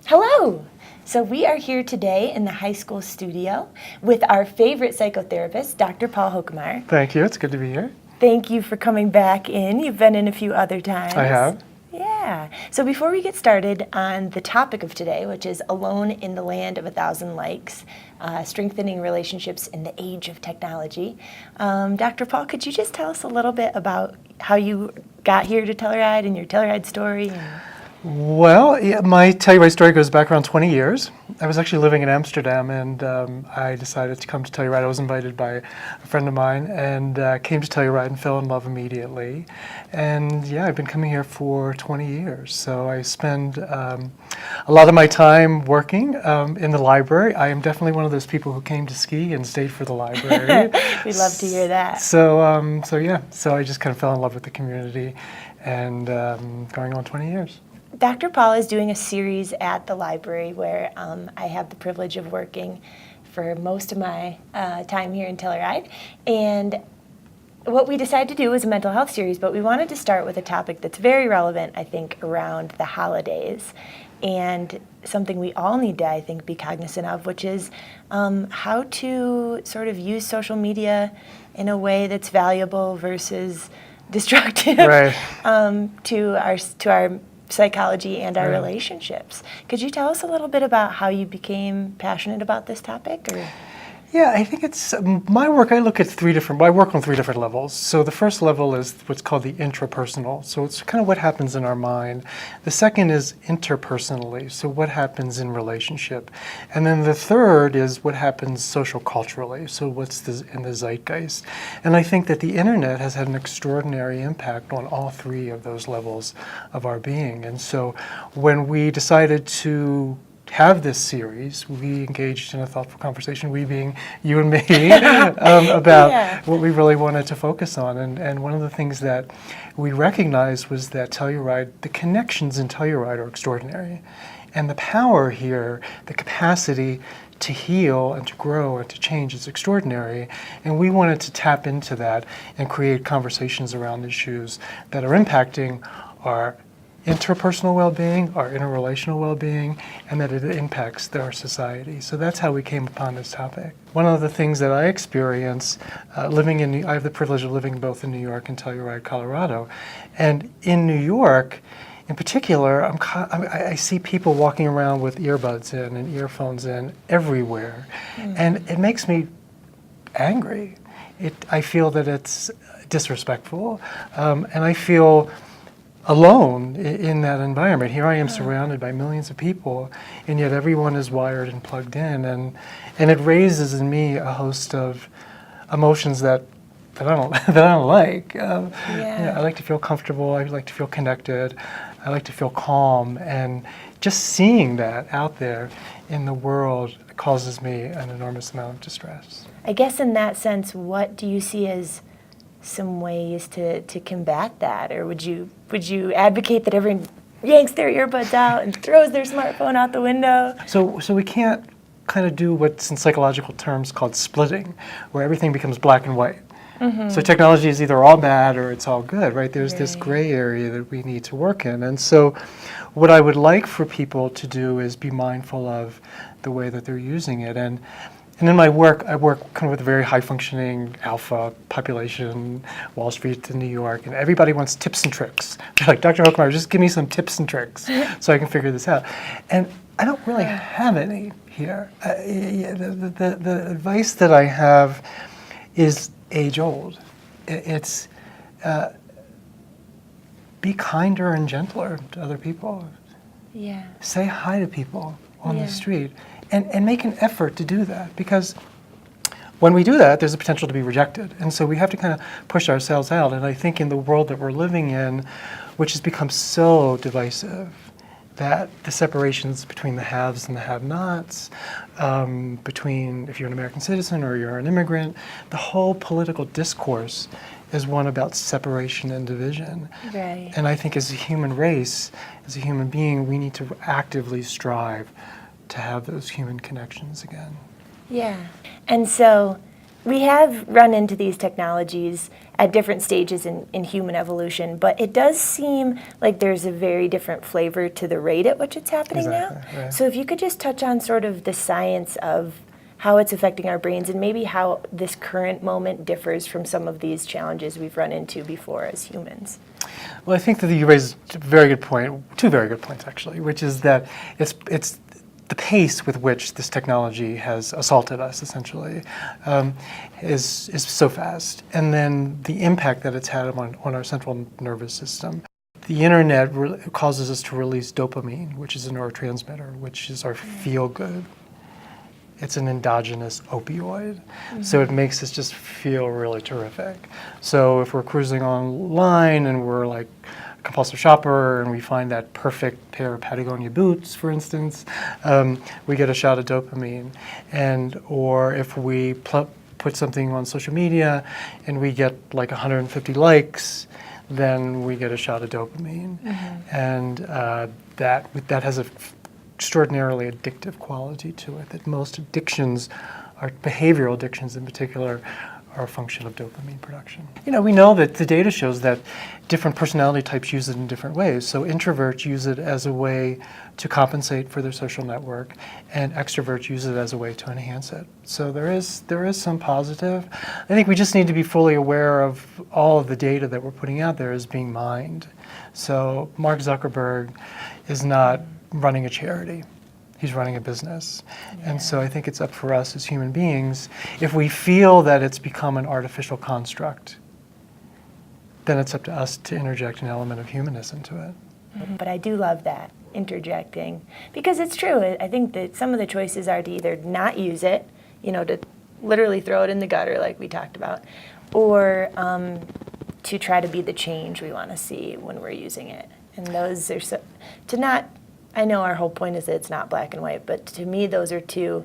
Hello! So we are here today in the high school studio with our favorite psychotherapist, Dr. Paul Hokemeyer. Thank you. It's good to be here. Thank you for coming back in. You've been in a few other times. I have. Yeah. So before we get started on the topic of today, which is Alone in the Land of a Thousand Likes, strengthening relationships in the age of technology, Dr. Paul, could you just tell us a little bit about how you got here to Telluride and your Telluride story? Well, my Telluride story goes back around 20 years. I was actually living in Amsterdam, and I decided to come to Telluride. I was invited by a friend of mine, and came to Telluride and fell in love immediately. And yeah, I've been coming here for 20 years. So I spend a lot of my time working in the library. I am definitely one of those people who came to ski and stayed for the library. We love to hear that. So I just kind of fell in love with the community, and going on 20 years. Dr. Paul is doing a series at the library where I have the privilege of working for most of my time here in Telluride. And what we decided to do was a mental health series, but we wanted to start with a topic that's very relevant, I think, around the holidays, and something we all need to, I think, be cognizant of, which is how to sort of use social media in a way that's valuable versus destructive, Right. to our psychology and our relationships. Could you tell us a little bit about how you became passionate about this topic? Or? Yeah, I think it's my work. I work on three different levels. So the first level is what's called the intrapersonal. So it's kind of what happens in our mind. The second is interpersonally. So what happens in relationship. And then the third is what happens social culturally. So what's in the zeitgeist. And I think that the internet has had an extraordinary impact on all three of those levels of our being. And so when we decided to have this series, we engaged in a thoughtful conversation, we being you and me, about what we really wanted to focus on. And one of the things that we recognized was that Telluride, the connections in Telluride are extraordinary. And the power here, the capacity to heal and to grow and to change is extraordinary. And we wanted to tap into that and create conversations around issues that are impacting our interpersonal well-being, our interrelational well-being, and that it impacts our society. So that's how we came upon this topic. One of the things that I experience I have the privilege of living both in New York and Telluride, Colorado. And in New York, in particular, I see people walking around with earbuds in and earphones in everywhere. And it makes me angry. I feel that it's disrespectful, and I feel alone in that environment. Here I am surrounded by millions of people, and yet everyone is wired and plugged in, and it raises in me a host of emotions that I don't like. I like to feel comfortable. I like to feel connected. I like to feel calm, and just seeing that out there in the world causes me an enormous amount of distress. I guess in that sense, what do you see as some ways to combat that? Or would you advocate that everyone yanks their earbuds out and throws their smartphone out the window? So we can't kind of do what's in psychological terms called splitting, where everything becomes black and white. Mm-hmm. So technology is either all bad or it's all good, right? There's this gray area that we need to work in. And so what I would like for people to do is be mindful of the way that they're using it. And in my work, I work kind of with a very high-functioning alpha population, Wall Street in New York, and everybody wants tips and tricks. They're like, Dr. Hokemeyer, just give me some tips and tricks so I can figure this out. And I don't really have any here. The advice that I have is age-old. It's be kinder and gentler to other people. Yeah. Say hi to people on the street. And make an effort to do that, because when we do that, there's a potential to be rejected. And so we have to kind of push ourselves out. And I think in the world that we're living in, which has become so divisive, that the separations between the haves and the have-nots, between if you're an American citizen or you're an immigrant, the whole political discourse is one about separation and division. Right. And I think as a human race, as a human being, we need to actively strive to have those human connections again. Yeah. And so we have run into these technologies at different stages in human evolution, but it does seem like there's a very different flavor to the rate at which it's happening now. Right. So if you could just touch on sort of the science of how it's affecting our brains and maybe how this current moment differs from some of these challenges we've run into before as humans. Well, I think that you raised a very good point, two very good points actually, which is that it's the pace with which this technology has assaulted us, essentially, is so fast. And then the impact that it's had on our central nervous system. The internet causes us to release dopamine, which is a neurotransmitter, which is our feel-good. It's an endogenous opioid. So it makes us just feel really terrific. So if we're cruising online and we're like a compulsive shopper and we find that perfect pair of Patagonia boots, for instance, we get a shot of dopamine. Or if we put something on social media and we get like 150 likes, then we get a shot of dopamine. And that has a extraordinarily addictive quality to it, that most addictions, our behavioral addictions in particular, are a function of dopamine production. We know that the data shows that different personality types use it in different ways. So introverts use it as a way to compensate for their social network, and extroverts use it as a way to enhance it. So there is some positive. I think we just need to be fully aware of all of the data that we're putting out there is being mined. So Mark Zuckerberg is not running a charity. He's running a business. And so I think it's up for us as human beings, if we feel that it's become an artificial construct, then it's up to us to interject an element of humanness into it. But I do love that, interjecting, because it's true. I think that some of the choices are to either not use it, to literally throw it in the gutter like we talked about, or to try to be the change we want to see when we're using it. And those are I know our whole point is that it's not black and white, but to me those are two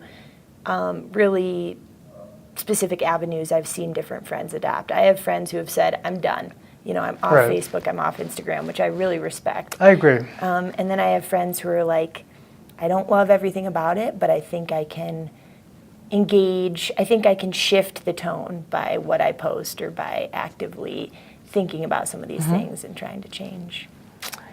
really specific avenues I've seen different friends adopt. I have friends who have said, I'm done. I'm off Facebook, I'm off Instagram, which I really respect. I agree. And then I have friends who are like, I don't love everything about it, but I think I can engage, I think I can shift the tone by what I post or by actively thinking about some of these things and trying to change.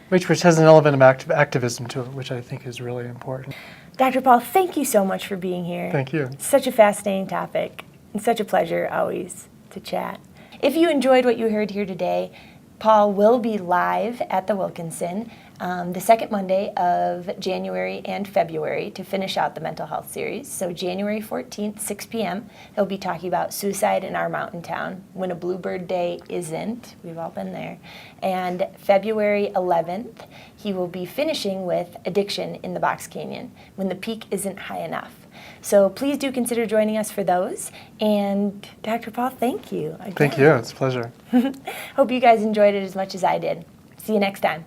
Which has an element of activism to it, which I think is really important. Dr. Paul, thank you so much for being here. Thank you. Such a fascinating topic, and such a pleasure always to chat. If you enjoyed what you heard here today, Paul will be live at the Wilkinson the second Monday of January and February to finish out the mental health series. So January 14th, 6 p.m., he'll be talking about suicide in our mountain town, when a bluebird day isn't. We've all been there. And February 11th, he will be finishing with addiction in the Box Canyon, when the peak isn't high enough. So please do consider joining us for those. And Dr. Paul, thank you again. Thank you. It's a pleasure. Hope you guys enjoyed it as much as I did. See you next time.